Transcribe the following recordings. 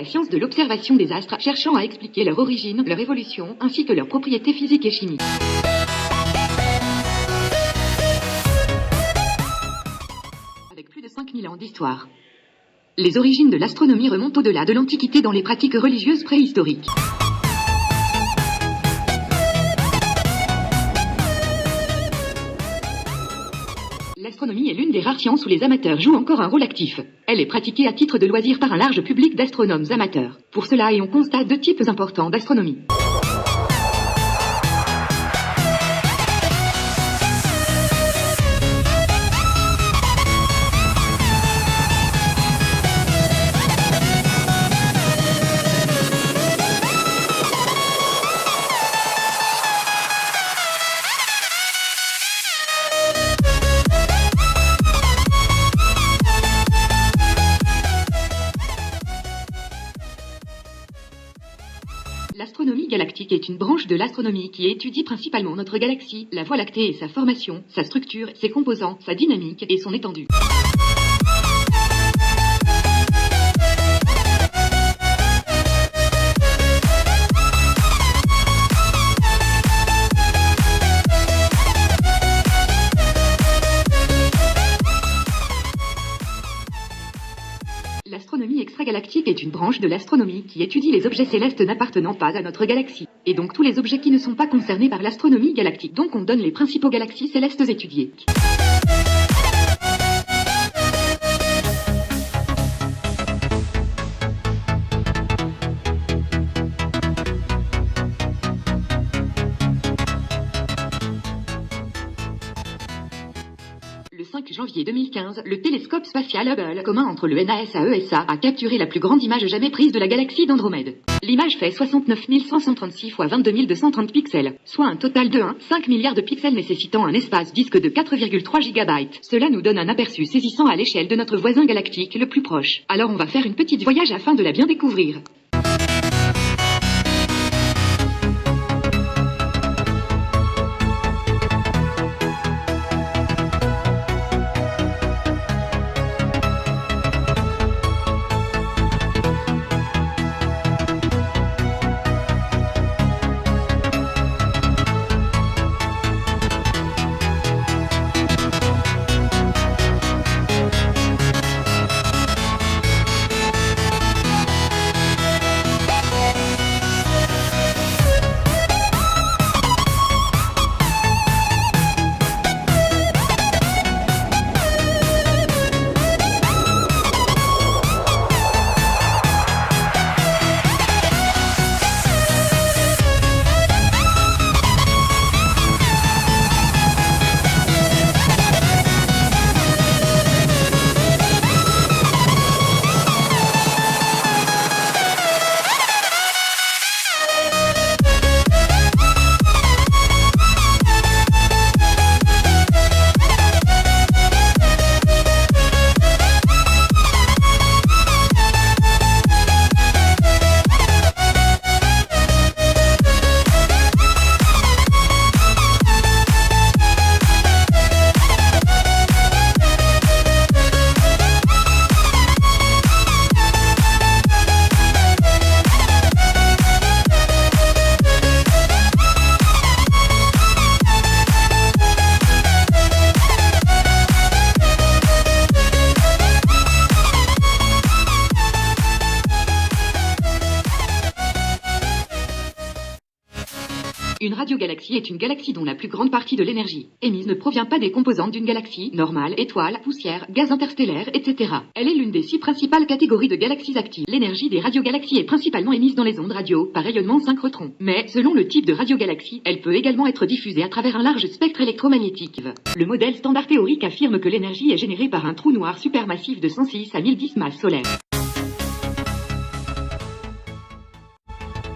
science de l'observation des astres, cherchant à expliquer leur origine, leur évolution, ainsi que leurs propriétés physiques et chimiques. Avec plus de 5000 ans d'histoire. Les origines de l'astronomie remontent au-delà de l'Antiquité dans les pratiques religieuses préhistoriques. L'astronomie est l'une des rares sciences où les amateurs jouent encore un rôle actif. Elle est pratiquée à titre de loisir par un large public d'astronomes amateurs. Pour cela, on constate deux types importants d'astronomie. L'astronomie galactique est une branche de l'astronomie qui étudie principalement notre galaxie, la Voie lactée et sa formation, sa structure, ses composants, sa dynamique et son étendue. L'astronomie extragalactique est une branche de l'astronomie qui étudie les objets célestes n'appartenant pas à notre galaxie, et donc tous les objets qui ne sont pas concernés par l'astronomie galactique. Donc on donne les principaux galaxies célestes étudiées. Le 5 janvier 2015, le télescope spatial Hubble, commun entre le NASA et ESA, a capturé la plus grande image jamais prise de la galaxie d'Andromède. L'image fait 69 536 x 22 230 pixels, soit un total de 1,5 milliard de pixels nécessitant un espace disque de 4,3 GB. Cela nous donne un aperçu saisissant à l'échelle de notre voisin galactique le plus proche. Alors on va faire une petite voyage afin de la bien découvrir. Une radiogalaxie est une galaxie dont la plus grande partie de l'énergie émise ne provient pas des composantes d'une galaxie normale, étoiles, poussière, gaz interstellaire, etc. Elle est l'une des 6 principales catégories de galaxies actives. L'énergie des radiogalaxies est principalement émise dans les ondes radio, par rayonnement synchrotron. Mais, selon le type de radiogalaxie, elle peut également être diffusée à travers un large spectre électromagnétique. Le modèle standard théorique affirme que l'énergie est générée par un trou noir supermassif de 106 à 1010 masses solaires.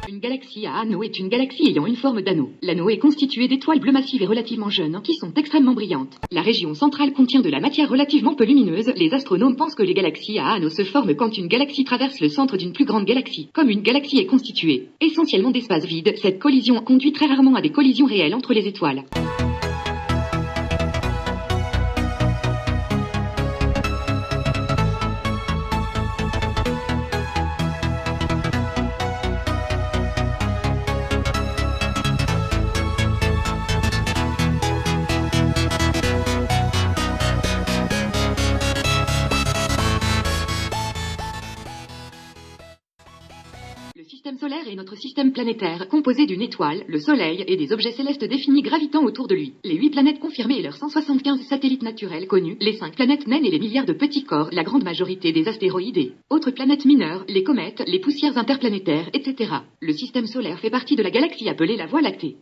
Une galaxie à anneau est une galaxie ayant une forme d'anneau. L'anneau est constitué d'étoiles bleues massives et relativement jeunes, qui sont extrêmement brillantes. La région centrale contient de la matière relativement peu lumineuse. Les astronomes pensent que les galaxies à anneau se forment quand une galaxie traverse le centre d'une plus grande galaxie. Comme une galaxie est constituée essentiellement d'espaces vides, cette collision conduit très rarement à des collisions réelles entre les étoiles. est notre système planétaire, composé d'une étoile, le Soleil, et des objets célestes définis gravitant autour de lui. Les 8 planètes confirmées et leurs 175 satellites naturels connus, les 5 planètes naines et les milliards de petits corps, la grande majorité des astéroïdes. Autres planètes mineures, les comètes, les poussières interplanétaires, etc. Le système solaire fait partie de la galaxie appelée la Voie lactée.